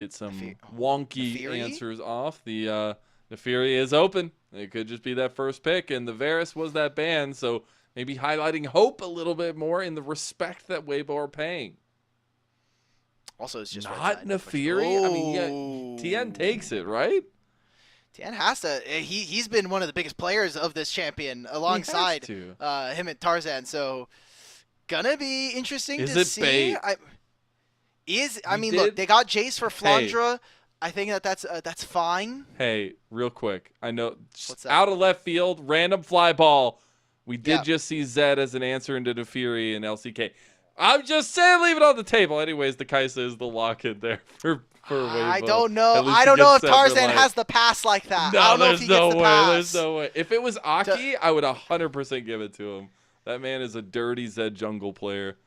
get some wonky answers off. The Neferi is open. It could just be that first pick, and the Varus was that ban, so maybe highlighting Hope a little bit more in the respect that Weibo are paying. Also, it's just not Neferi. I mean, yeah, Tian takes it, right? Tian has to. He's been one of the biggest players of this champion alongside him and Tarzan. So gonna be interesting to see. I mean, look, they got Jace for Flandre. Hey. I think that's fine. Hey, real quick, I know out of left field, random fly ball. We did just see Zed as an answer into Neferi and LCK. I'm just saying, leave it on the table. Anyways, the Kaisa is the lock-in there for Weibo. I don't know. I don't know if Tarzan has the pass like that. No, I don't know if he gets the pass. There's no way. If it was Aki, I would 100% give it to him. That man is a dirty Zed jungle player.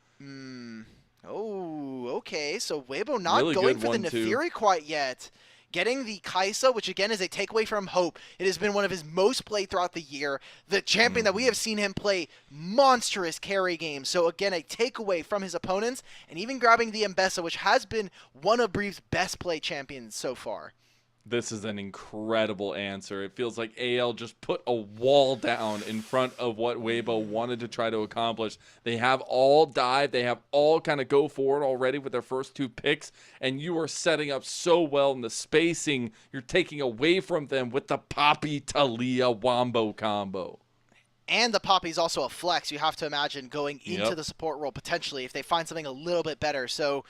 Oh, okay. So Weibo not really going for the Neferi quite yet. Getting the Kaisa, which again is a takeaway from Hope. It has been one of his most played throughout the year. The champion that we have seen him play monstrous carry games. So again, a takeaway from his opponents, and even grabbing the Mbessa, which has been one of Breeve's best play champions so far. This is an incredible answer. It feels like AL just put a wall down in front of what Weibo wanted to try to accomplish. They have all dive. They have all kind of go forward already with their first two picks, and you are setting up so well in the spacing. You're taking away from them with the Poppy Talia Wombo combo. And the Poppy's also a flex. You have to imagine going into the support role potentially if they find something a little bit better. So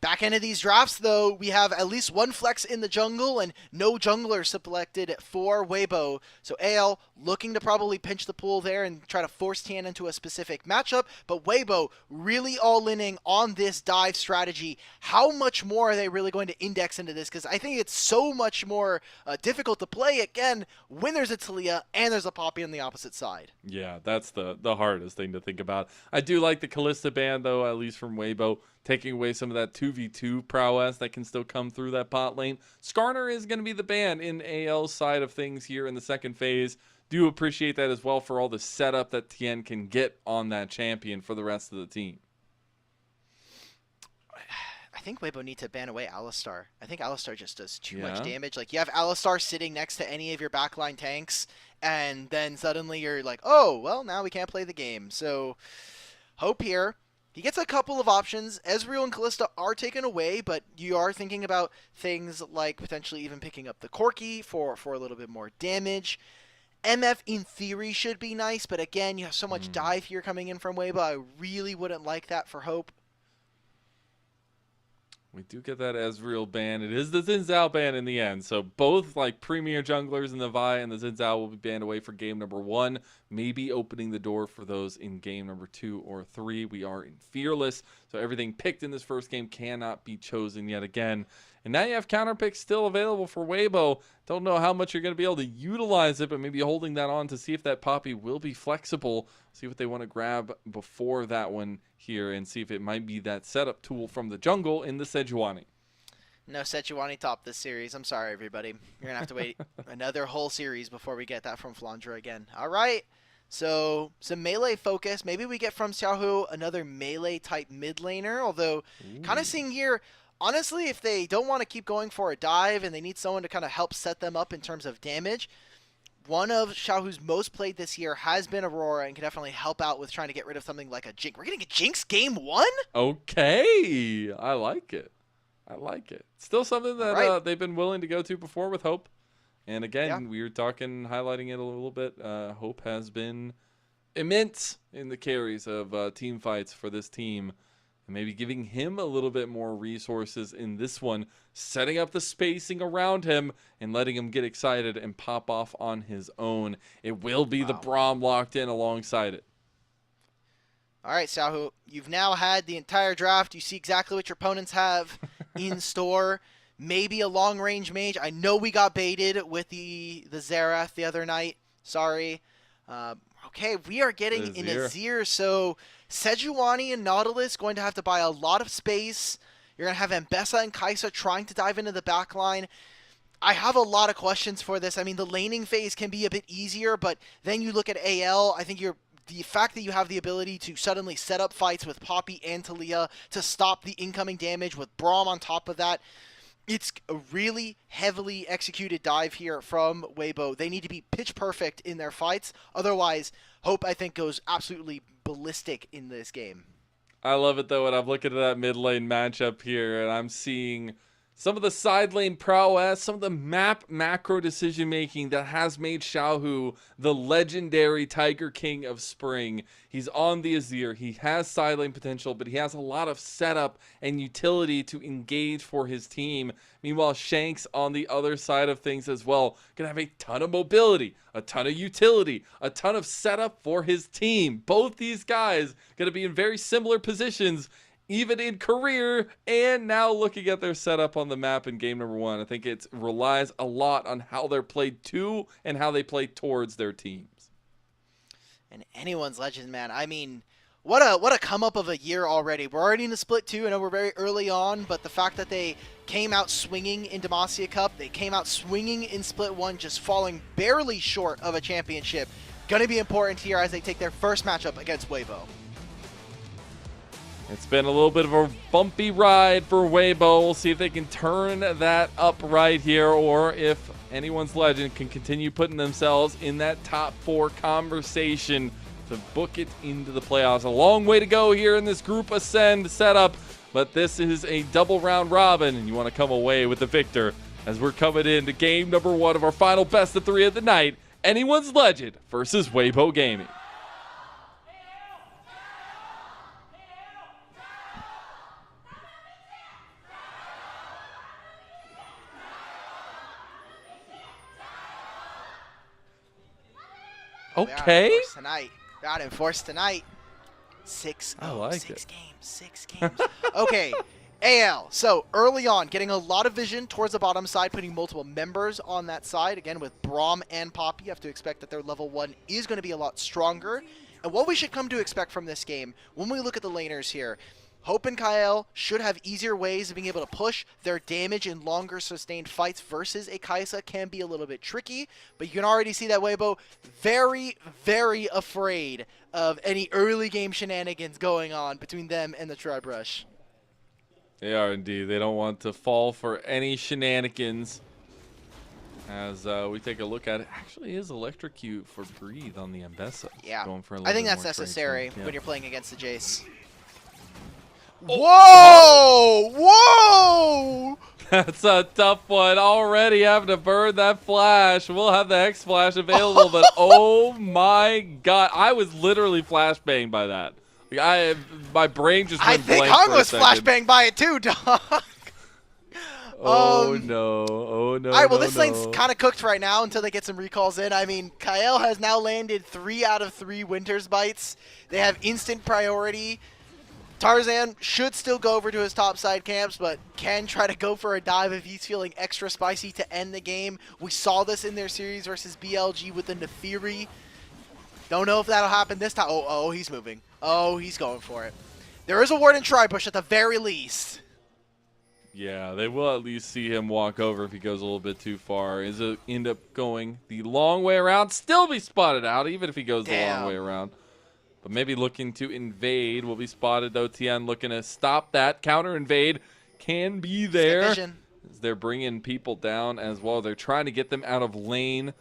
back end of these drafts, though, we have at least one flex in the jungle and no jungler selected for Weibo. So AL looking to probably pinch the pool there and try to force Tian into a specific matchup. But Weibo really all-inning on this dive strategy. How much more are they really going to index into this? Because I think it's so much more difficult to play, again, when there's a Talia and there's a Poppy on the opposite side. Yeah, that's the hardest thing to think about. I do like the Kalista ban, though, at least from Weibo, taking away some of that 2v2 prowess that can still come through that bot lane. Skarner is going to be the ban in AL's side of things here in the second phase. Do appreciate that as well for all the setup that Tian can get on that champion for the rest of the team. I think Weibo need to ban away Alistar. I think Alistar just does too much damage. Like, you have Alistar sitting next to any of your backline tanks, and then suddenly you're like, oh, well, now we can't play the game. So, Hope here. He gets a couple of options. Ezreal and Kalista are taken away, but you are thinking about things like potentially even picking up the Corki for a little bit more damage. MF in theory should be nice, but again, you have so much dive here coming in from Weibo. I really wouldn't like that for Hope. We do get that Ezreal ban. It is the Xin Zhao ban in the end. So both like premier junglers in the Vi and the Xin Zhao will be banned away for game number 1. Maybe opening the door for those in game number 2 or 3. We are in Fearless. So everything picked in this first game cannot be chosen yet again. And now you have counter picks still available for Weibo. Don't know how much you're going to be able to utilize it, but maybe holding that on to see if that Poppy will be flexible. See what they want to grab before that one here and see if it might be that setup tool from the jungle in the Sejuani. No Sejuani top this series. I'm sorry, everybody. You're going to have to wait another whole series before we get that from Flandre again. All right. So, some melee focus. Maybe we get from Xiaohu another melee-type mid laner, although kind of seeing here, honestly, if they don't want to keep going for a dive and they need someone to kind of help set them up in terms of damage, one of Xiaohu's most played this year has been Aurora and can definitely help out with trying to get rid of something like a Jinx. We're getting a Jinx game 1? Okay. I like it. I like it. Still something that they've been willing to go to before with Hope. And again, we were talking, highlighting it a little bit. Hope has been immense in the carries of team fights for this team. Maybe giving him a little bit more resources in this one, setting up the spacing around him and letting him get excited and pop off on his own. It will be the Braum locked in alongside it. All right, Xiaohu, you've now had the entire draft. You see exactly what your opponents have in store. Maybe a long-range mage. I know we got baited with the Xerath the other night. Sorry. Okay, we are getting an Azir, so Sejuani and Nautilus going to have to buy a lot of space. You're going to have Mbessa and Kaisa trying to dive into the backline. I have a lot of questions for this. I mean, the laning phase can be a bit easier, but then you look at AL, I think the fact that you have the ability to suddenly set up fights with Poppy and Talia to stop the incoming damage with Braum on top of that, It's a really heavily executed dive here from Weibo. They need to be pitch perfect in their fights. Otherwise, Hope, I think, goes absolutely ballistic in this game. I love it, though, when I'm looking at that mid lane matchup here, and I'm seeing some of the side lane prowess, some of the map macro decision making that has made Xiaohu the legendary Tiger King of Spring. He's on the Azir. He has side lane potential, but he has a lot of setup and utility to engage for his team. Meanwhile, Shanks on the other side of things as well can have a ton of mobility, a ton of utility, a ton of setup for his team. Both these guys going to be in very similar positions, even in career, and now looking at their setup on the map in game number 1. I think it relies a lot on how they're played to and how they play towards their teams. And anyone's legend, man. I mean, what a come up of a year already. We're already in the split 2. I know we're very early on, but the fact that they came out swinging in Demacia Cup, they came out swinging in split 1, just falling barely short of a championship, going to be important here as they take their first matchup against Weibo. It's been a little bit of a bumpy ride for Weibo. We'll see if they can turn that up right here, or if anyone's legend can continue putting themselves in that top 4 conversation to book it into the playoffs. A long way to go here in this Group Ascend setup, but this is a double round robin, and you want to come away with the victor as we're coming into game number 1 of our final best of 3 of the night. Anyone's legend versus Weibo Gaming. Okay. Got enforced tonight. 6 games. 6 games. Okay. AL. So early on, getting a lot of vision towards the bottom side, putting multiple members on that side. Again, with Braum and Poppy, you have to expect that their level 1 is going to be a lot stronger. And what we should come to expect from this game, when we look at the laners here, Hope and Kael should have easier ways of being able to push. Their damage in longer sustained fights versus a Kai'Sa can be a little bit tricky, but you can already see that Weibo very, very afraid of any early game shenanigans going on between them and the Tri-Brush. They are indeed. They don't want to fall for any shenanigans. As we take a look at it, actually is electrocute for Breathe on the Ambessa. Yeah, going for a I think bit that's more necessary yeah. when you're playing against the Jace. Whoa! Whoa! That's a tough one. Already having to burn that flash. We'll have the X flash available, but oh my god. I was literally flashbanged by that. My brain just went blank. I think Hung was flashbanged by it too, dog. Oh no. Oh no. All right, well, no, this lane's kind of cooked right now until they get some recalls in. I mean, Kael has now landed 3 out of 3 Winter's Bites. They have instant priority. Tarzan should still go over to his top side camps, but can try to go for a dive if he's feeling extra spicy to end the game. We saw this in their series versus BLG with the Nefiri. Don't know if that'll happen this time. Oh, he's moving. Oh, he's going for it. There is a ward in Tri-Bush at the very least. Yeah, they will at least see him walk over if he goes a little bit too far. Is it end up going the long way around? Still be spotted out, even if he goes the long way around. But maybe looking to invade will be spotted, though. Tian looking to stop that. Counter invade can be there. As they're bringing people down as well. They're trying to get them out of lane.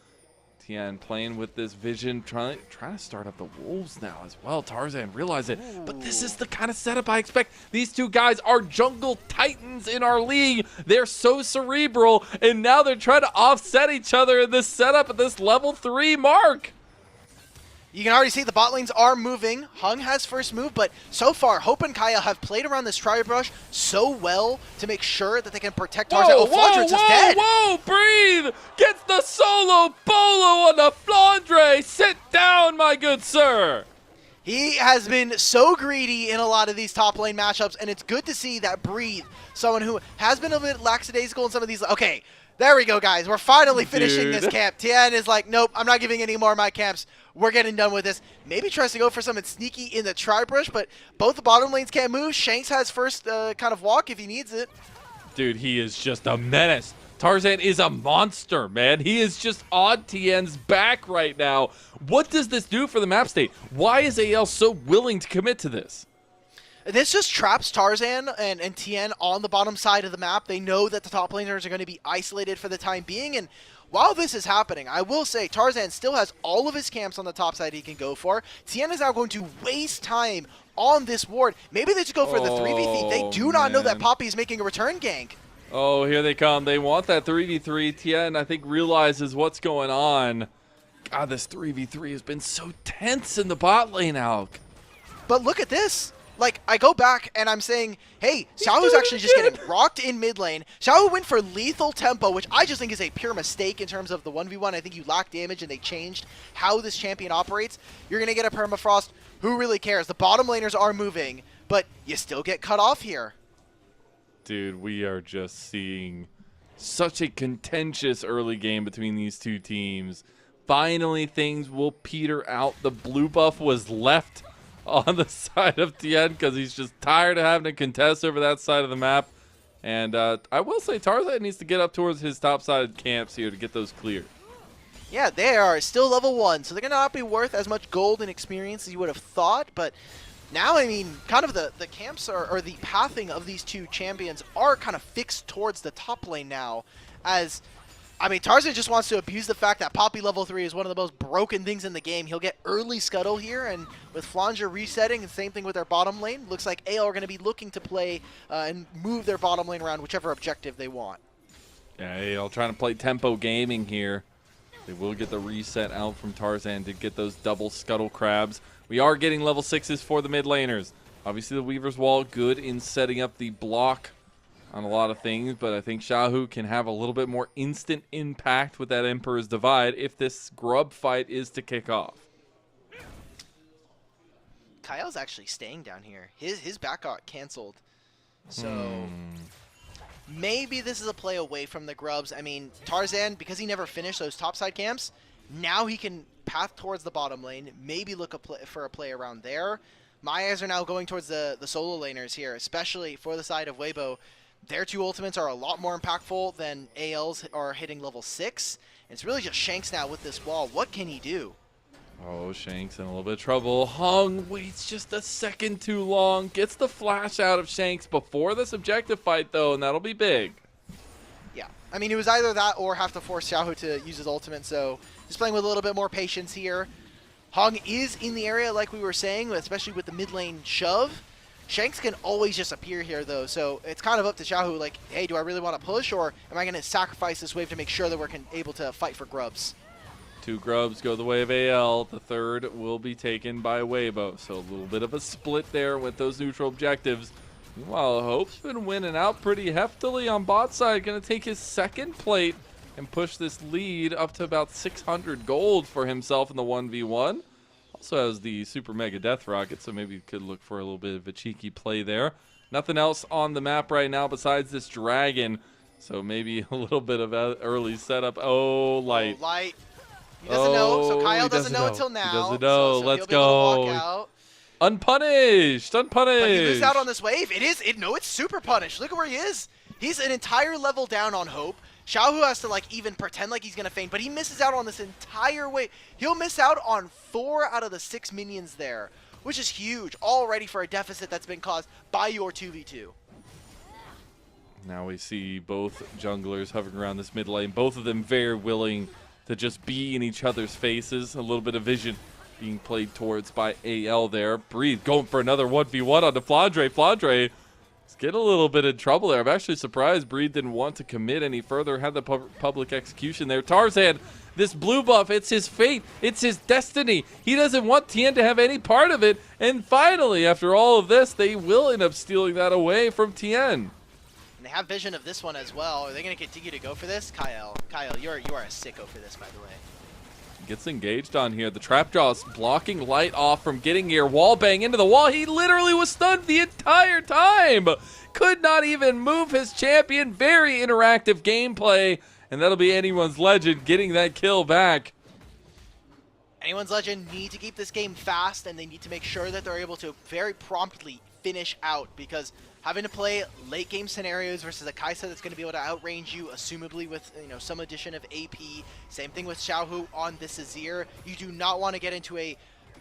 Tian playing with this vision, trying to start up the wolves now as well. Tarzan realize it, but this is the kind of setup I expect. These two guys are jungle titans in our league. They're so cerebral, and now they're trying to offset each other in this setup at this level 3 mark. You can already see the bot lanes are moving. Hung has first move, but so far, Hope and Kael have played around this Tri-Brush so well to make sure that they can protect Tarzan. Flandre is dead. Whoa, Breathe! Gets the solo bolo on the Flandre. Sit down, my good sir. He has been so greedy in a lot of these top lane matchups, and it's good to see that Breathe, someone who has been a bit lackadaisical in some of these. Okay, there we go, guys. We're finally finishing this camp. Tian is like, nope, I'm not giving any more of my camps. We're getting done with this. Maybe tries to go for something sneaky in the Tri-Brush, but both the bottom lanes can't move. Shanks has first kind of walk if he needs it. Dude, he is just a menace. Tarzan is a monster, man. He is just on Tian's back right now. What does this do for the map state? Why is AL so willing to commit to this? This just traps Tarzan and Tian on the bottom side of the map. They know that the top laners are going to be isolated for the time being, and while this is happening, I will say Tarzan still has all of his camps on the top side he can go for. Tian is now going to waste time on this ward. Maybe they just go for the 3v3. They do not know that Poppy is making a return gank. Oh, here they come. They want that 3v3. Tian, I think, realizes what's going on. God, this 3v3 has been so tense in the bot lane, Alk. But look at this. Like, I go back and I'm saying, hey, Xiaohu's actually just getting rocked in mid lane. Xiaohu went for lethal tempo, which I just think is a pure mistake in terms of the 1v1. I think you lack damage and they changed how this champion operates. You're going to get a permafrost. Who really cares? The bottom laners are moving, but you still get cut off here. Dude, we are just seeing such a contentious early game between these two teams. Finally, things will peter out. The blue buff was left on the side of Tian because he's just tired of having to contest over that side of the map. And I will say Tarzan needs to get up towards his top side camps here to get those cleared. Yeah, they are still level 1, so they're going to not be worth as much gold and experience as you would have thought. But now, I mean, kind of the camps or the pathing of these two champions are kind of fixed towards the top lane now. As, I mean, Tarzan just wants to abuse the fact that Poppy level 3 is one of the most broken things in the game. He'll get early scuttle here, and with Flandre resetting, and same thing with their bottom lane, looks like AL are going to be looking to play and move their bottom lane around whichever objective they want. Yeah, AL trying to play tempo gaming here. They will get the reset out from Tarzan to get those double scuttle crabs. We are getting level 6s for the mid laners. Obviously, the Weaver's Wall good in setting up the block on a lot of things, but I think Xiaohu can have a little bit more instant impact with that Emperor's Divide if this grub fight is to kick off. Kael's actually staying down here. His back got canceled. So maybe this is a play away from the grubs. I mean, Tarzan, because he never finished those topside camps, now he can path towards the bottom lane, maybe look for a play around there. My eyes are now going towards the solo laners here, especially for the side of Weibo. Their two ultimates are a lot more impactful than AL's are hitting level 6. And it's really just Shanks now with this wall. What can he do? Oh, Shanks in a little bit of trouble. Hung waits just a second too long. Gets the flash out of Shanks before this objective fight, though, and that'll be big. Yeah. I mean, it was either that or have to force Xiaohu to use his ultimate, so he's playing with a little bit more patience here. Hung is in the area, like we were saying, especially with the mid lane shove. Shanks can always just appear here, though, so it's kind of up to Xiaohu, like, hey, do I really want to push, or am I going to sacrifice this wave to make sure that we're able to fight for grubs? 2 grubs go the way of AL. The third will be taken by Weibo. So a little bit of a split there with those neutral objectives. Meanwhile, Hope's been winning out pretty heftily on bot side. Going to take his second plate and push this lead up to about 600 gold for himself in the 1v1. Also has the Super Mega Death Rocket, so maybe could look for a little bit of a cheeky play there. Nothing else on the map right now besides this dragon. So maybe a little bit of early setup. Oh, light. Oh, light. He doesn't know, so Kael doesn't know until now. He doesn't know. So Let's he'll be able to walk go. out. Unpunished. Unpunished. But he loses out on this wave. It's super punished. Look at where he is. He's an entire level down on Hope. Xiaohu has to even pretend like he's going to feint, but he misses out on this entire wave. He'll miss out on 4 out of the 6 minions there, which is huge already for a deficit that's been caused by your 2v2. Now we see both junglers hovering around this mid lane, both of them very willing to just be in each other's faces. A little bit of vision being played towards by AL there. Breathe going for another 1v1 on the Flandre. Flandre is getting a little bit in trouble there. I'm actually surprised Breathe didn't want to commit any further, had the public execution there. Tarzan, this blue buff, it's his fate. It's his destiny. He doesn't want Tian to have any part of it. And finally, after all of this, they will end up stealing that away from Tian. And they have vision of this one as well. Are they going to continue to go for this? Kael, you are a sicko for this, by the way. Gets engaged on here. The trap jaw's blocking light off from getting here. Wall bang into the wall. He literally was stunned the entire time. Could not even move his champion. Very interactive gameplay. And that'll be anyone's legend getting that kill back. Anyone's legend need to keep this game fast, and they need to make sure that they're able to very promptly finish out, because having to play late game scenarios versus a Kaisa that's going to be able to outrange you, assumably with some addition of AP. Same thing with Xiaohu on this Azir. You do not want to get into a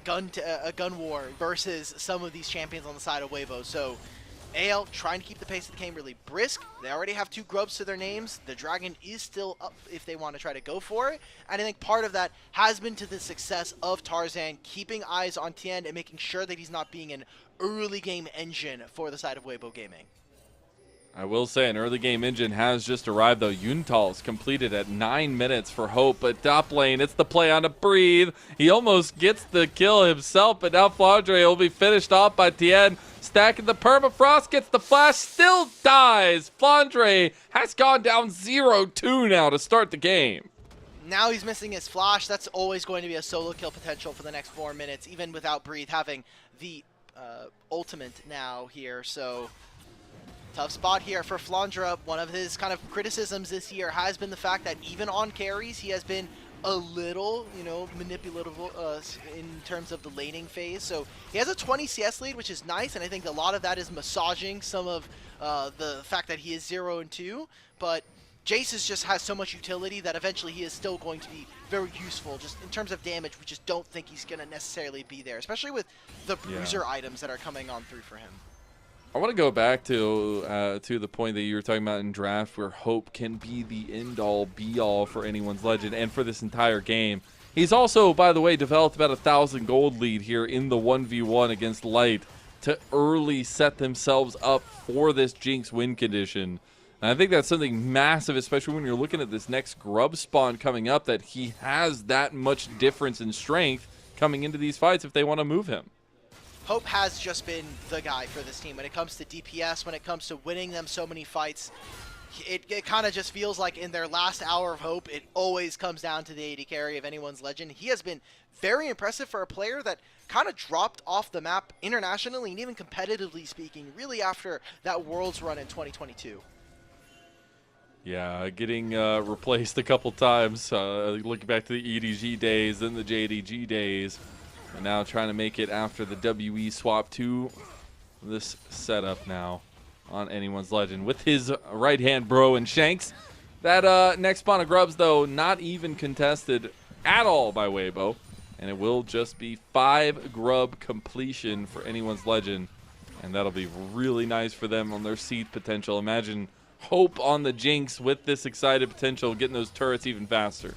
a gun war versus some of these champions on the side of Weibo. So AL trying to keep the pace of the game really brisk. They already have 2 grubs to their names. The dragon is still up if they want to try to go for it. And I think part of that has been to the success of Tarzan, keeping eyes on Tian and making sure that he's not being an early game engine for the side of Weibo Gaming. I will say an early game engine has just arrived, though. Yuntal's completed at 9 minutes for Hope, but top lane, it's the play on to Breathe. He almost gets the kill himself, but now Flandre will be finished off by Tian. Stacking the permafrost, gets the flash, still dies. Flandre has gone down 0-2 now to start the game. Now he's missing his flash. That's always going to be a solo kill potential for the next 4 minutes, even without Breathe having the ultimate now here. So tough spot here for Flandre. One of his kind of criticisms this year has been the fact that even on carries, he has been a little, manipulative in terms of the laning phase. So he has a 20 CS lead, which is nice, and I think a lot of that is massaging some of the fact that he is 0-2. But Jace just has so much utility that eventually he is still going to be very useful. Just in terms of damage, we just don't think he's going to necessarily be there, especially with the bruiser items that are coming on through for him. I want to go back to the point that you were talking about in draft, where Hope can be the end-all, be-all for anyone's legend and for this entire game. He's also, by the way, developed about 1,000 gold lead here in the 1v1 against Light to early set themselves up for this Jinx win condition. And I think that's something massive, especially when you're looking at this next grub spawn coming up, that he has that much difference in strength coming into these fights if they want to move him. Hope has just been the guy for this team when it comes to DPS, when it comes to winning them so many fights. It kind of just feels like in their last hour of hope, it always comes down to the AD carry of anyone's legend. He has been very impressive for a player that kind of dropped off the map internationally and even competitively speaking, really after that Worlds run in 2022. Yeah, getting replaced a couple times, looking back to the EDG days, then the JDG days. And now trying to make it after the WE swap to this setup now on anyone's legend with his right-hand bro and Shanks. That next spawn of grubs, though, not even contested at all by Weibo. And it will just be 5 grub completion for anyone's legend. And that'll be really nice for them on their seed potential. Imagine Hope on the Jinx with this excited potential, getting those turrets even faster.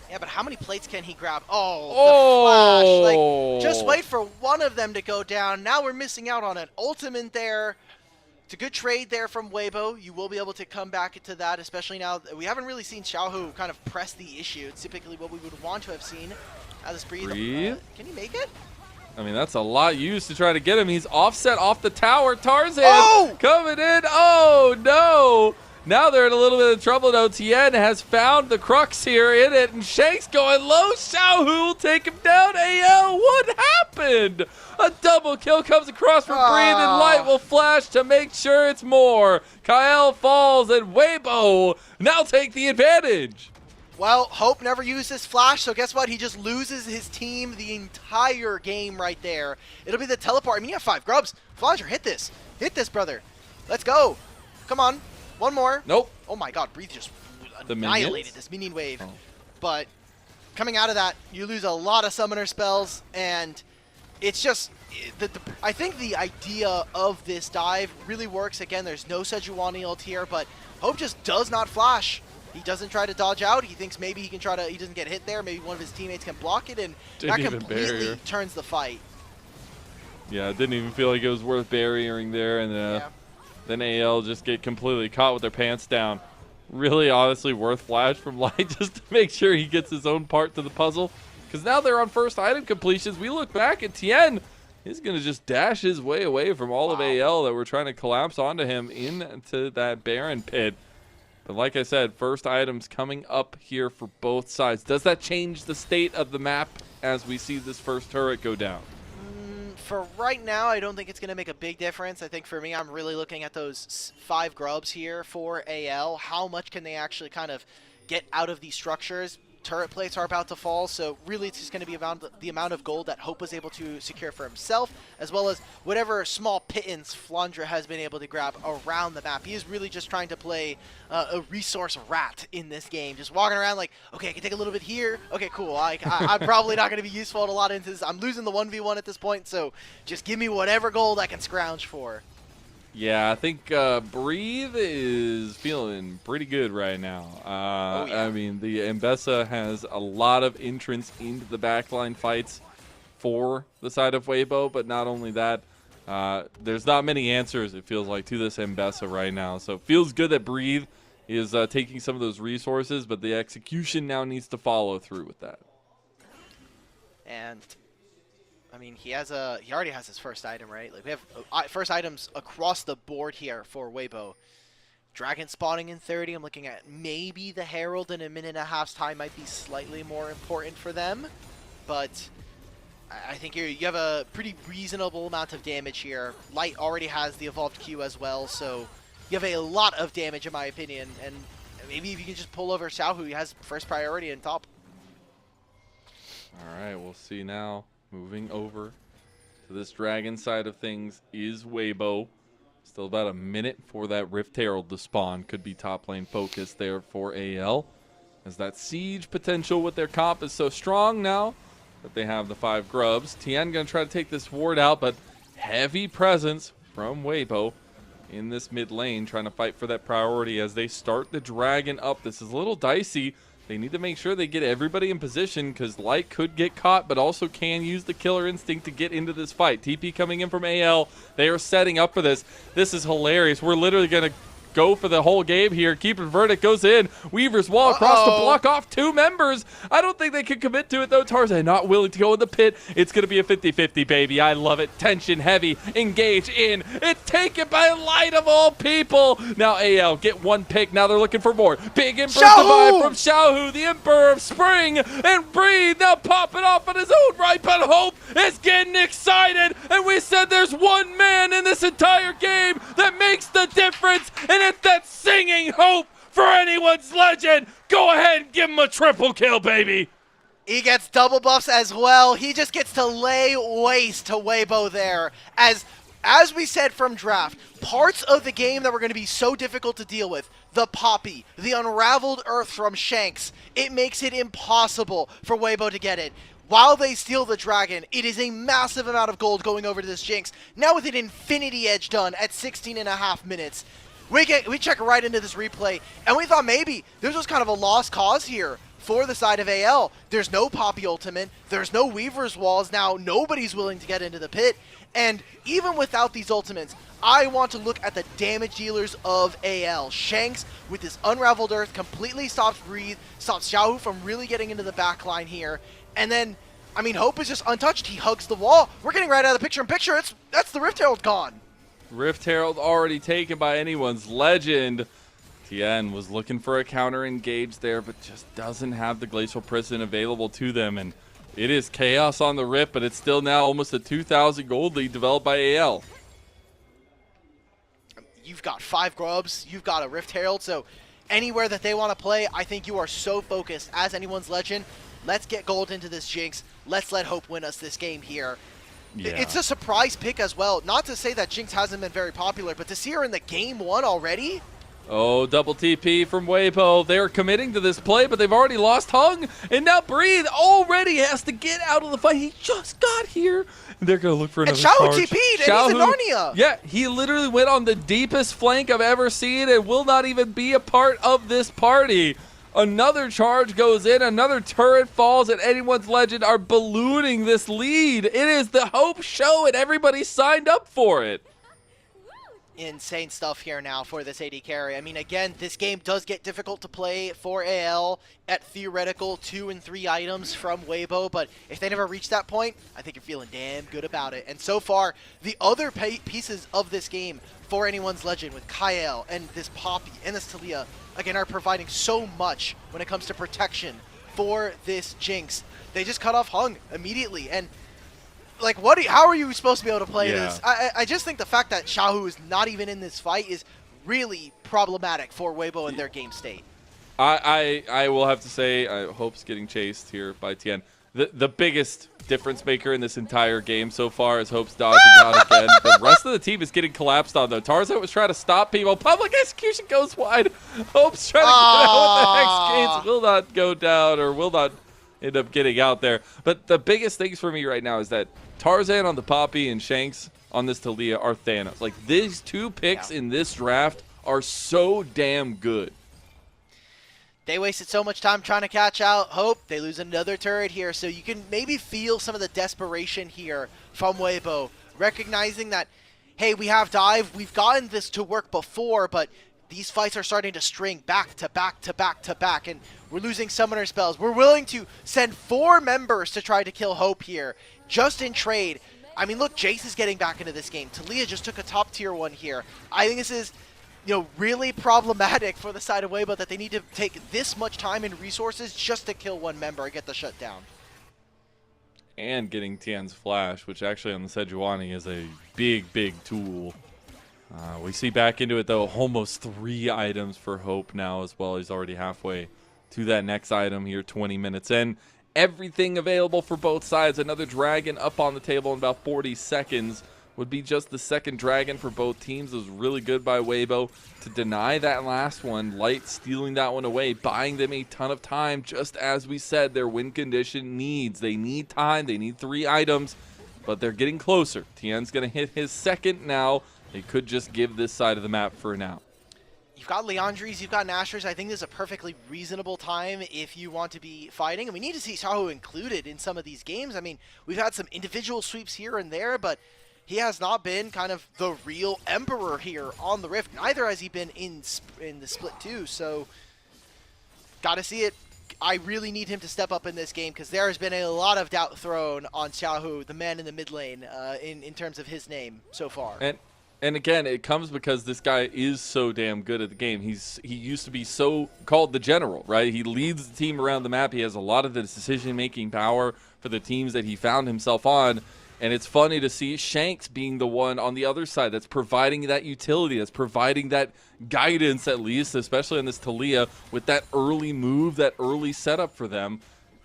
Yeah, but how many plates can he grab? Oh, the flash. Like, just wait for one of them to go down. Now we're missing out on an ultimate there. It's a good trade there from Weibo. You will be able to come back to that, especially now. We haven't really seen Xiaohu kind of press the issue. It's typically what we would want to have seen. This Breathe. Can he make it? I mean, that's a lot used to try to get him. He's offset off the tower. Tarzan coming in. Oh, no. Now they're in a little bit of trouble, though. Tian has found the crux here in it, and Shanks going low. Xiaohu will take him down. AL, what happened? A double kill comes across from Breathe, and Light will flash to make sure it's more. Kael falls, and Weibo now take the advantage. Well, Hope never used his flash, so guess what? He just loses his team the entire game right there. It'll be the teleport. I mean, you have 5 grubs. Flandre, hit this. Hit this, brother. Let's go. Come on. One more. Nope. Oh my god, Breathe just annihilated this minion wave. But coming out of that, you lose a lot of summoner spells, and it's just... I think the idea of this dive really works. Again, there's no Sejuani ult here, but Hope just does not flash. He doesn't try to dodge out. He thinks maybe he can try to... He doesn't get hit there. Maybe one of his teammates can block it, and that completely turns the fight. Yeah, it didn't even feel like it was worth barriering there, and then AL just get completely caught with their pants down. Really, honestly, worth flash from Light just to make sure he gets his own part to the puzzle. Because now they're on first item completions. We look back at Tian. He's going to just dash his way away from all of AL that were trying to collapse onto him into that Baron pit. But like I said, first items coming up here for both sides. Does that change the state of the map as we see this first turret go down? For right now, I don't think it's going to make a big difference. I think for me, I'm really looking at those 5 grubs here for AL. How much can they actually kind of get out of these structures? turret plates are about to fall, so really it's just going to be about the amount of gold that Hope was able to secure for himself, as well as whatever small pittance Flandre has been able to grab around the map. He is really just trying to play a resource rat in this game, just walking around like, okay, I can take a little bit here, okay, cool, I'm probably not going to be useful in a lot of instances. I'm losing the 1v1 at this point, so just give me whatever gold I can scrounge for. Yeah, I think Breathe is feeling pretty good right now. Oh, yeah. I mean, the Mbessa has a lot of entrance into the backline fights for the side of Weibo, but not only that, there's not many answers, it feels like, to this Mbessa right now. So it feels good that Breathe is taking some of those resources, but the execution now needs to follow through with that. And I mean, he already has his first item, right? Like, we have first items across the board here for Weibo. Dragon spawning in 30. I'm looking at maybe the Herald in a minute and a half's time might be slightly more important for them, but I think you have a pretty reasonable amount of damage here. Light already has the evolved Q as well, so you have a lot of damage in my opinion, and maybe if you can just pull over Xiaohu, he has first priority in top. All right, we'll see now. Moving over to this dragon side of things is Weibo. Still about a minute for that Rift Herald to spawn. Could be top lane focus there for AL, as that siege potential with their comp is so strong now that they have the 5 grubs. Tian going to try to take this ward out, but heavy presence from Weibo in this mid lane, trying to fight for that priority as they start the dragon up. This is a little dicey. They need to make sure they get everybody in position, because Light could get caught, but also can use the killer instinct to get into this fight. TP coming in from AL. They are setting up for this. This is hilarious. We're literally going to go for the whole game here. Keeper verdict goes in. Weaver's wall across to block off 2 members. I don't think they can commit to it, though. Tarzan not willing to go in the pit. It's going to be a 50-50, baby. I love it. Tension heavy. Engage in. It's taken by Light of all people. Now AL get 1 pick. Now they're looking for more. Big Emperor Divide from Xiaohu, the Emperor of Spring, and Breathe now popping off on his own right, but Hope is getting excited, and we said there's one man in this entire game that makes the difference, and it's that singing Hope for anyone's legend. Go ahead and give him a triple kill, baby. He gets double buffs as well. He just gets to lay waste to Weibo there. As we said from draft, parts of the game that were going to be so difficult to deal with, the Poppy, the Unraveled Earth from Shanks, it makes it impossible for Weibo to get it. While they steal the dragon, it is a massive amount of gold going over to this Jinx. Now with an Infinity Edge done at 16.5 minutes. We check right into this replay, and we thought maybe this was kind of a lost cause here for the side of AL. There's no Poppy ultimate. There's no Weaver's walls. Now nobody's willing to get into the pit. And even without these ultimates, I want to look at the damage dealers of AL. Shanks, with his Unraveled Earth, completely stops Breathe, stops Xiaohu from really getting into the backline here. And then, I mean, Hope is just untouched. He hugs the wall. We're getting right out of the picture in picture. That's the Rift Herald gone. Rift Herald already taken by anyone's legend. Tian was looking for a counter engage there, but just doesn't have the Glacial Prison available to them. And it is chaos on the Rift, but it's still now almost a 2,000 gold lead developed by AL. You've got 5 grubs. You've got a Rift Herald. So anywhere that they want to play, I think you are so focused as anyone's legend. Let's get gold into this Jinx. Let's let Hope win us this game here. Yeah. It's a surprise pick as well. Not to say that Jinx hasn't been very popular, but to see her in the game 1 already? Oh, double TP from Weibo. They're committing to this play, but they've already lost Hung. And now Breathe already has to get out of the fight. He just got here. They're going to look for another charge. And Xiaohu TP'd, and he's in Narnia. Yeah, he literally went on the deepest flank I've ever seen and will not even be a part of this party. Another charge goes in, another turret falls, and anyone's legend are ballooning this lead. It is the Hope show, and everybody signed up for it. Insane stuff here now for this AD carry. I mean, again, this game does get difficult to play for AL at theoretical 2 and 3 items from Weibo, but if they never reach that point, I think you're feeling damn good about it. And so far, the other pieces of this game for anyone's legend with Kael and this Poppy and this Talia, again, are providing so much when it comes to protection for this Jinx. They just cut off Hung immediately, and like, how are you supposed to be able to play this? I just think the fact that Xiaohu is not even in this fight is really problematic for Weibo and their game state. I will have to say, Hope's getting chased here by Tian. The biggest difference maker in this entire game so far is Hope's dodging out again. The rest of the team is getting collapsed on, though. Tarzan was trying to stop people. Public execution goes wide. Hope's trying to get out with the Hex Gates. Will not go down or will not end up getting out there. But the biggest things for me right now is that Tarzan on the Poppy and Shanks on this Talia are Thanos. Like, these two picks in this draft are so damn good. They wasted so much time trying to catch out Hope. They lose another turret here. So you can maybe feel some of the desperation here from Weibo, recognizing that, hey, we have dive. We've gotten this to work before, but these fights are starting to string back to back to back to back, and we're losing summoner spells. We're willing to send 4 members to try to kill Hope here, just in trade. I mean, look, Jace is getting back into this game. Talia just took a top tier one here. I think this is, you know, really problematic for the side of Weibo that they need to take this much time and resources just to kill 1 member and get the shutdown. And getting Tian's flash, which actually on the Sejuani is a big, big tool. We see back into it, though, almost 3 items for Hope now as well. He's already halfway to that next item here, 20 minutes in. Everything available for both sides. Another dragon up on the table in about 40 seconds. Would be just the second dragon for both teams. It was really good by Weibo to deny that last one. Light stealing that one away, buying them a ton of time, just as we said their win condition needs. They need time. They need 3 items, but they're getting closer. Tian's going to hit his second now. They could just give this side of the map for now. You've got Leandries, you've got Nashers. I think this is a perfectly reasonable time if you want to be fighting. And we need to see Xiaohu included in some of these games. I mean, we've had some individual sweeps here and there, but he has not been kind of the real emperor here on the Rift. Neither has he been in the split too. So, got to see it. I really need him to step up in this game because there has been a lot of doubt thrown on Xiaohu, the man in the mid lane, in terms of his name so far. And again, it comes because this guy is so damn good at the game. He used to be so called the general, right? He leads the team around the map. He has a lot of the decision-making power for the teams that he found himself on. And it's funny to see Shanks being the one on the other side that's providing that utility, that's providing that guidance at least, especially on this Talia, with that early move, that early setup for them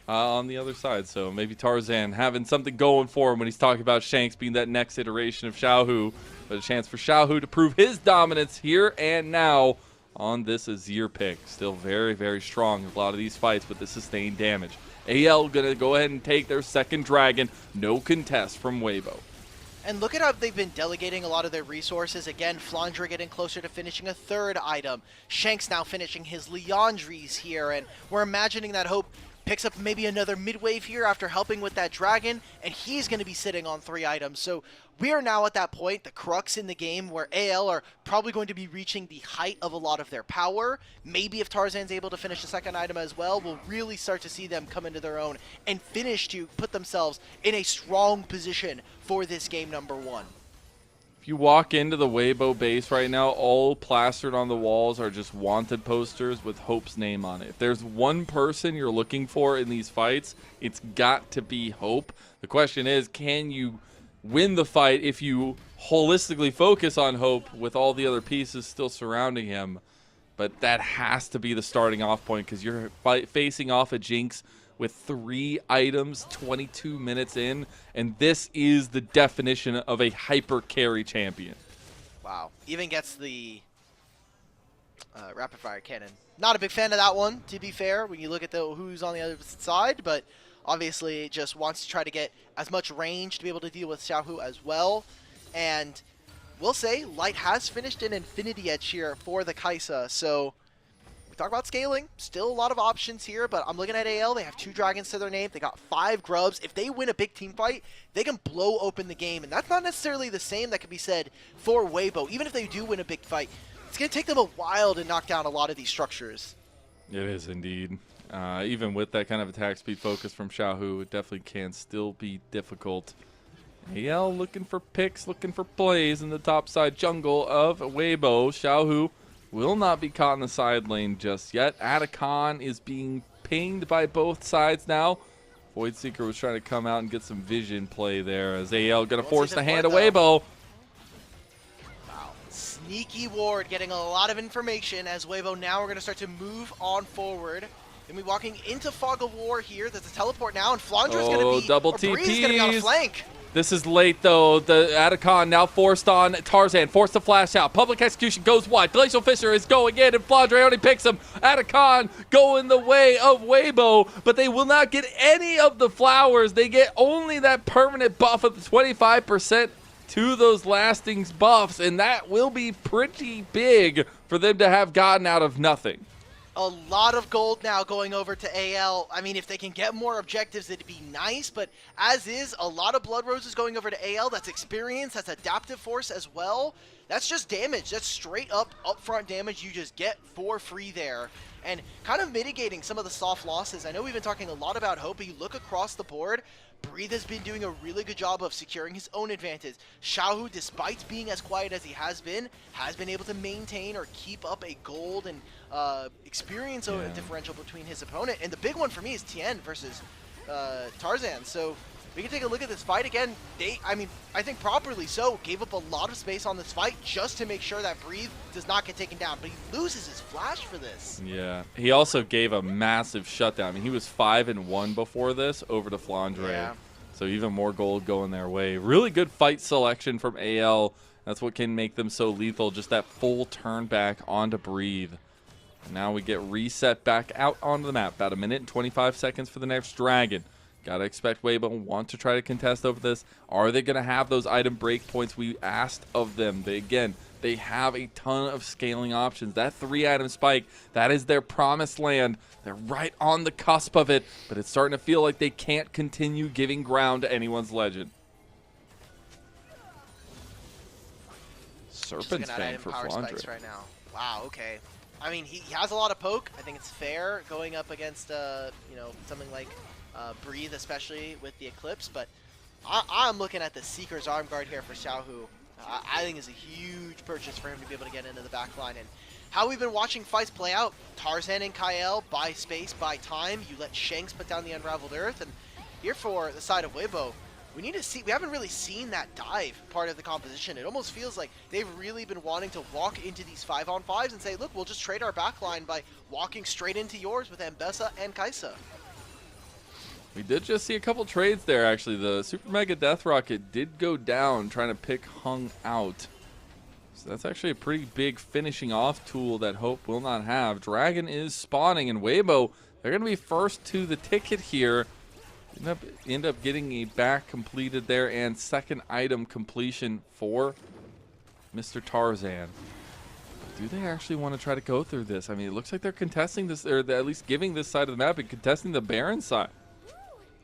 on the other side. So maybe Tarzan having something going for him when he's talking about Shanks being that next iteration of Xiaohu. But a chance for Xiaohu to prove his dominance here and now on this Azir pick. Still very, very strong in a lot of these fights, but the sustained damage. AL going to go ahead and take their second dragon. No contest from Weibo. And look at how they've been delegating a lot of their resources. Again, Flandre getting closer to finishing a 3rd item. Shanks now finishing his Leandries here. And we're imagining that Hope picks up maybe another mid-wave here after helping with that dragon. And he's going to be sitting on 3 items. So we are now at that point, the crux in the game, where AL are probably going to be reaching the height of a lot of their power. Maybe if Tarzan's able to finish the 2nd item as well, we'll really start to see them come into their own and finish to put themselves in a strong position for this game number 1. If you walk into the Weibo base right now, all plastered on the walls are just wanted posters with Hope's name on it. If there's one person you're looking for in these fights, it's got to be Hope. The question is, can you win the fight if you holistically focus on Hope with all the other pieces still surrounding him? But that has to be the starting off point because you're facing off a Jinx with 3 items 22 minutes in, and this is the definition of a hyper carry champion. Wow. Even gets the rapid fire cannon. Not a big fan of that one, to be fair, when you look at who's on the other side, but obviously just wants to try to get as much range to be able to deal with Xiaohu as well. And we'll say Light has finished an Infinity Edge here for the Kaisa, so we talk about scaling. Still a lot of options here, but I'm looking at AL. They have 2 dragons to their name. They got 5 grubs. If they win a big team fight, they can blow open the game, and that's not necessarily the same that can be said for Weibo. Even if they do win a big fight, it's going to take them a while to knock down a lot of these structures. It is indeed. Even with that kind of attack speed focus from Xiaohu, it definitely can still be difficult. AL looking for picks, looking for plays in the top side jungle of Weibo. Xiaohu will not be caught in the side lane just yet. Atacon is being pinged by both sides now. Voidseeker was trying to come out and get some vision play there as AL going to force the hand of Weibo. Wow. Sneaky ward getting a lot of information as Weibo now are going to start to move on forward. Then we walking into Fog of War here. There's a teleport now, and Flandre is going to be, double Bree's going to be on a flank. This is late, though. The Atacon now forced on Tarzan, forced to flash out. Public execution goes wide. Glacial Fisher is going in, and Flandre only picks him. Atacon going the way of Weibo, but they will not get any of the flowers. They get only that permanent buff of the 25% to those lasting buffs, and that will be pretty big for them to have gotten out of nothing. A lot of gold now going over to AL. I mean, if they can get more objectives, it'd be nice, but as is, a lot of Blood Roses going over to AL. That's experience, that's adaptive force as well. That's just damage. That's straight up upfront damage you just get for free there. And kind of mitigating some of the soft losses. I know we've been talking a lot about Hope, but you look across the board, Breathe has been doing a really good job of securing his own advantage. Xiaohu, despite being as quiet as he has been able to maintain or keep up a gold and experience differential between his opponent. And the big one for me is Tian versus Tarzan. So we can take a look at this fight again. I think properly so, gave up a lot of space on this fight just to make sure that Breathe does not get taken down. But he loses his flash for this. Yeah, he also gave a massive shutdown. I mean, he was 5-1 before this over to Flandre. Yeah. So even more gold going their way. Really good fight selection from AL. That's what can make them so lethal. Just that full turn back onto Breathe. And now we get reset back out onto the map. About 1 minute and 25 seconds for the next Dragon. Gotta expect Weibo want to try to contest over this. Are they gonna have those item breakpoints we asked of them? They have a ton of scaling options. That 3-item spike, that is their promised land. They're right on the cusp of it, but it's starting to feel like they can't continue giving ground to anyone's legend. Serpent's Fang for Flandre. Right now. Wow, okay. I mean, he has a lot of poke. I think it's fair going up against, something like Breathe, especially with the Eclipse, but I'm looking at the Seeker's Arm Guard here for Xiaohu. I think it's a huge purchase for him to be able to get into the back line. And how we've been watching fights play out, Tarzan and Kael, buy space, buy time. You let Shanks put down the Unraveled Earth. And here for the side of Weibo, we haven't really seen that dive part of the composition. It almost feels like they've really been wanting to walk into these 5-on-5s and say, look, we'll just trade our backline by walking straight into yours with Ambessa and Kaisa. We did just see a couple trades there, actually. The Super Mega Death Rocket did go down trying to pick Hung out. So that's actually a pretty big finishing off tool that Hope will not have. Dragon is spawning, and Weibo, they're going to be first to the ticket here. End up getting a back completed there and second item completion for Mr. Tarzan. Do they actually want to try to go through this? I mean, it looks like they're contesting this, or at least giving this side of the map and contesting the Baron side.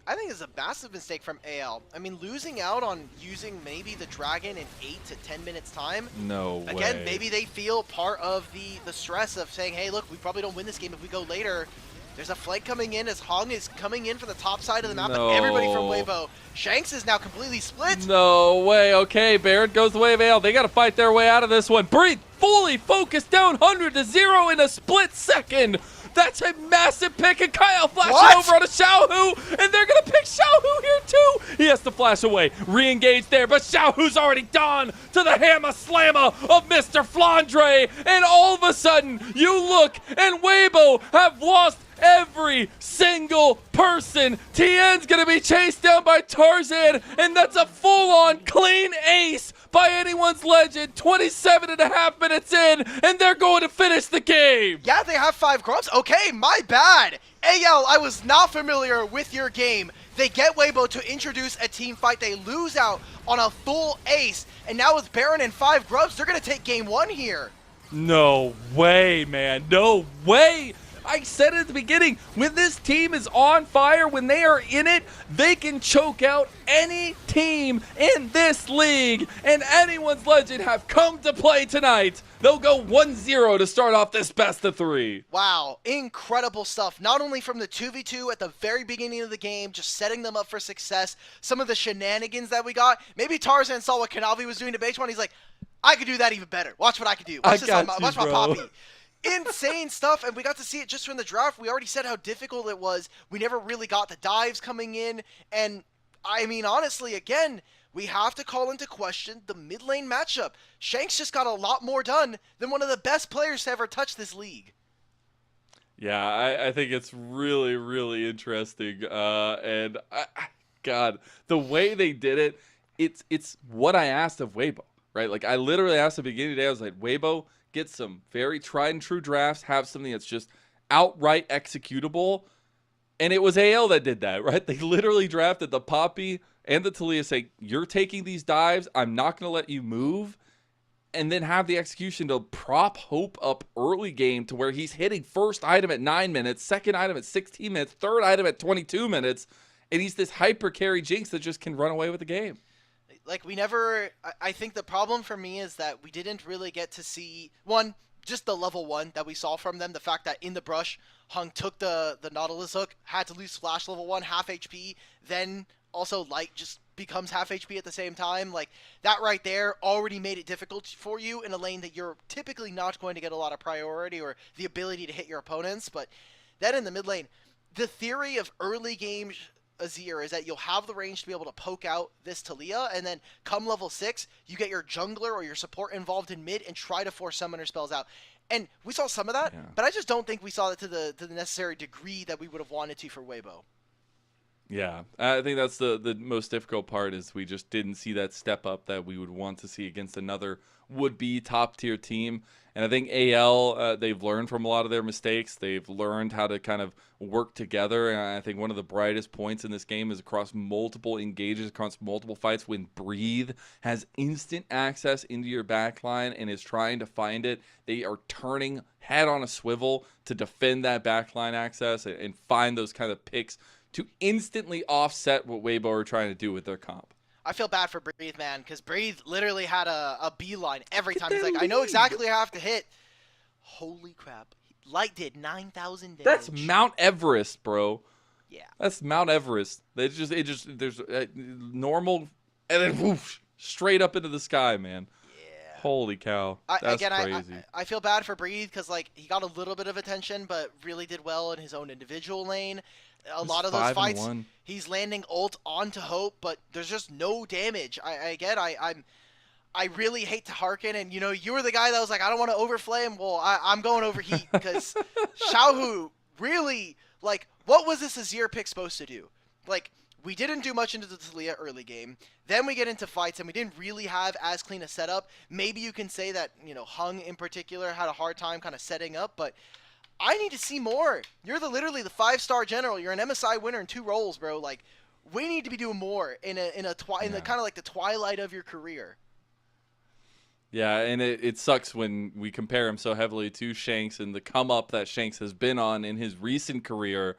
I think it's a massive mistake from AL. I mean, losing out on using maybe the Dragon in 8 to 10 minutes time. No way. Again, maybe they feel part of the stress of saying, hey, look, we probably don't win this game if we go later. There's a flank coming in as Hung is coming in from the top side of the map, No. and everybody from Weibo. Shanks is now completely split. No way. Okay, Baron goes the way of AL. They got to fight their way out of this one. Breathe, fully focused down 100-0 in a split second. That's a massive pick, and Kael flashes over on a Xiaohu, and they're going to pick Xiaohu here too. He has to flash away, re-engage there, but Xiaohu's already done to the hammer slammer of Mr. Flandre, and all of a sudden, you look, and Weibo have lost every single person. Tian's going to be chased down by Tarzan, and that's a full-on clean ace by anyone's legend. 27.5 minutes in, and they're going to finish the game. Yeah, they have 5 grubs. Okay, my bad. AL, I was not familiar with your game. They get Weibo to introduce a team fight. They lose out on a full ace, and now with Baron and 5 grubs, they're going to take game 1 here. No way, man. No way. I said it at the beginning, when this team is on fire, when they are in it, they can choke out any team in this league, and anyone's legend have come to play tonight. They'll go 1-0 to start off this best of 3. Wow, incredible stuff. Not only from the 2v2 at the very beginning of the game, just setting them up for success, some of the shenanigans that we got. Maybe Tarzan saw what Kanavi was doing to Base 1. He's like, I could do that even better. Watch what I can do. Watch my Poppy. Insane stuff, and we got to see it just from the draft. We already said how difficult it was. We never really got the dives coming in, and I mean, honestly, again, we have to call into question the mid lane matchup. Shanks just got a lot more done than one of the best players to ever touch this league. Yeah, I think it's really, really interesting. God, the way they did it, it's what I asked of Weibo, right? Like, I literally asked at the beginning of the day, I was like, Weibo, get some very tried and true drafts, have something that's just outright executable. And it was AL that did that, right? They literally drafted the Poppy and the Talia, saying, you're taking these dives, I'm not going to let you move. And then have the execution to prop Hope up early game to where he's hitting first item at 9 minutes, second item at 16 minutes, third item at 22 minutes, and he's this hyper carry Jinx that just can run away with the game. Like, we never... I think the problem for me is that we didn't really get to see... One, just the level 1 that we saw from them. The fact that in the brush, Hung took the Nautilus hook, had to lose Flash level 1, half HP, then also Light just becomes half HP at the same time. Like, that right there already made it difficult for you in a lane that you're typically not going to get a lot of priority or the ability to hit your opponents. But then in the mid lane, the theory of early game Azir is that you'll have the range to be able to poke out this Talia, and then come level 6, you get your jungler or your support involved in mid and try to force summoner spells out. And we saw some of that, but I just don't think we saw it to the necessary degree that we would have wanted to for Weibo. Yeah, I think that's the most difficult part, is we just didn't see that step up that we would want to see against another would-be top-tier team. And I think AL, they've learned from a lot of their mistakes. They've learned how to kind of work together. And I think one of the brightest points in this game is across multiple engages, across multiple fights, when Breathe has instant access into your backline and is trying to find it. They are turning head on a swivel to defend that backline access and find those kind of picks to instantly offset what Weibo are trying to do with their comp. I feel bad for Breathe, man, because Breathe literally had a beeline every time. He's like, I know exactly how I have to hit. Holy crap. Light did 9,000 damage. That's Mount Everest, bro. Yeah. That's Mount Everest. There's normal, and then whoosh, straight up into the sky, man. Yeah. Holy cow. That's crazy. I feel bad for Breathe because, like, he got a little bit of attention, but really did well in his own individual lane. A lot of those fights, he's landing ult onto Hope, but there's just no damage. I really hate to hearken, and, you know, you were the guy that was like, I don't want to overflame. Well, I'm going overheat because Xiaohu really, like, what was this Azir pick supposed to do? Like, we didn't do much into the Talia early game. Then we get into fights, and we didn't really have as clean a setup. Maybe you can say that, you know, Hung in particular had a hard time kind of setting up, but I need to see more. You're literally the 5-star general. You're an MSI winner in 2 roles, bro. Like, we need to be doing more in the kind of like the twilight of your career. Yeah, and it sucks when we compare him so heavily to Shanks and the come up that Shanks has been on in his recent career,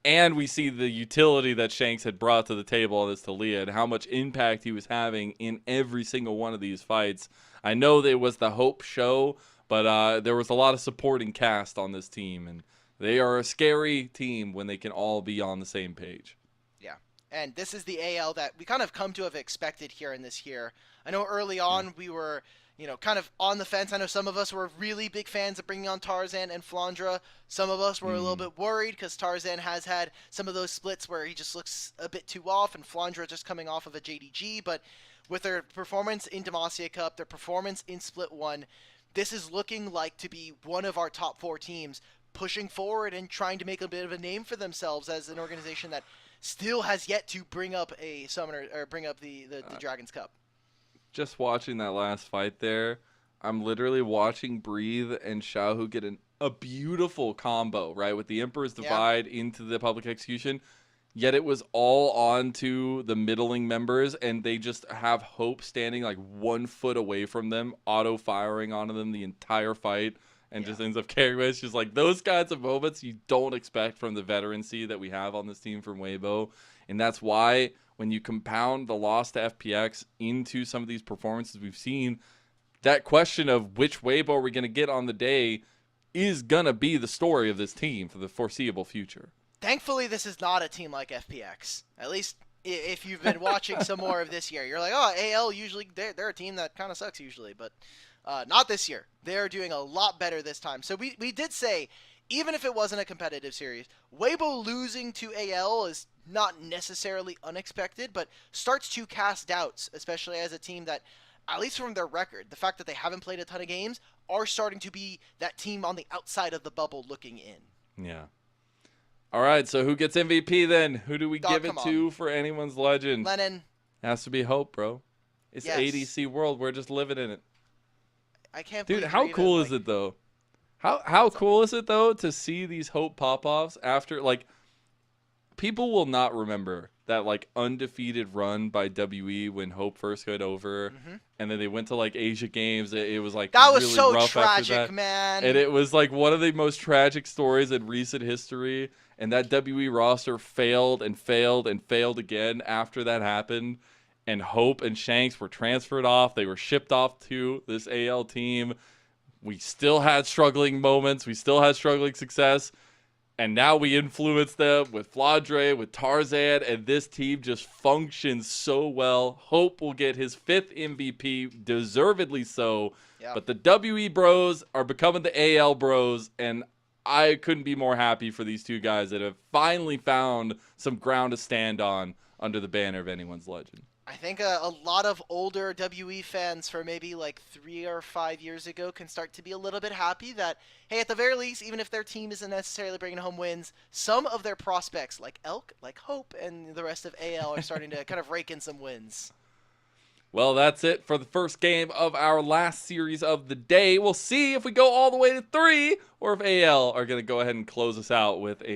and we see the utility that Shanks had brought to the table on this Talia and how much impact he was having in every single one of these fights. I know that it was the Hope show, but there was a lot of supporting cast on this team, and they are a scary team when they can all be on the same page. Yeah, and this is the AL that we kind of come to have expected here in this year. I know early on we were, you know, kind of on the fence. I know some of us were really big fans of bringing on Tarzan and Flandre. Some of us were a little bit worried because Tarzan has had some of those splits where he just looks a bit too off, and Flandre just coming off of a JDG. But with their performance in Demacia Cup, their performance in Split 1, this is looking like to be one of our top 4 teams pushing forward and trying to make a bit of a name for themselves as an organization that still has yet to bring up a summoner or bring up the Dragon's Cup. Just watching that last fight there, I'm literally watching Breathe and Xiaohu get a beautiful combo, right, with the Emperor's Divide into the public execution. Yet it was all onto the middling members, and they just have Hope standing like 1 foot away from them, auto-firing onto them the entire fight, and just ends up carrying away. It's just like those kinds of moments you don't expect from the veterancy that we have on this team from Weibo. And that's why when you compound the loss to FPX into some of these performances we've seen, that question of which Weibo are we going to get on the day is going to be the story of this team for the foreseeable future. Thankfully, this is not a team like FPX. At least if you've been watching some more of this year. You're like, oh, AL usually, they're a team that kind of sucks usually. But not this year. They're doing a lot better this time. So we did say even if it wasn't a competitive series, Weibo losing to AL is not necessarily unexpected, but starts to cast doubts, especially as a team that, at least from their record, the fact that they haven't played a ton of games, are starting to be that team on the outside of the bubble looking in. Yeah. All right, so who gets MVP then? Who do we Dog, give it to for anyone's legend? Lennon. Has to be Hope, bro. It's Yes. ADC world. We're just living in it. I can't Dude, believe how you're cool even, is it though? How cool is it though to see these Hope pop-offs after, like, people will not remember that like undefeated run by WE when Hope first got over, and then they went to like Asia Games. It was like that was really so rough after tragic, that. man. And it was like one of the most tragic stories in recent history. And that WE roster failed and failed and failed again after that happened. And Hope and Shanks were transferred off. They were shipped off to this AL team. We still had struggling moments. We still had struggling success. And now we influence them with Flandre, with Tarzan, and this team just functions so well. Hope will get his 5th MVP, deservedly so. Yeah. But the WE bros are becoming the AL bros, and I couldn't be more happy for these two guys that have finally found some ground to stand on under the banner of anyone's legend. I think a lot of older WE fans for maybe like 3 or 5 years ago can start to be a little bit happy that, hey, at the very least, even if their team isn't necessarily bringing home wins, some of their prospects like Elk, like Hope, and the rest of AL are starting to kind of rake in some wins. Well, that's it for the first game of our last series of the day. We'll see if we go all the way to 3 or if AL are going to go ahead and close us out with a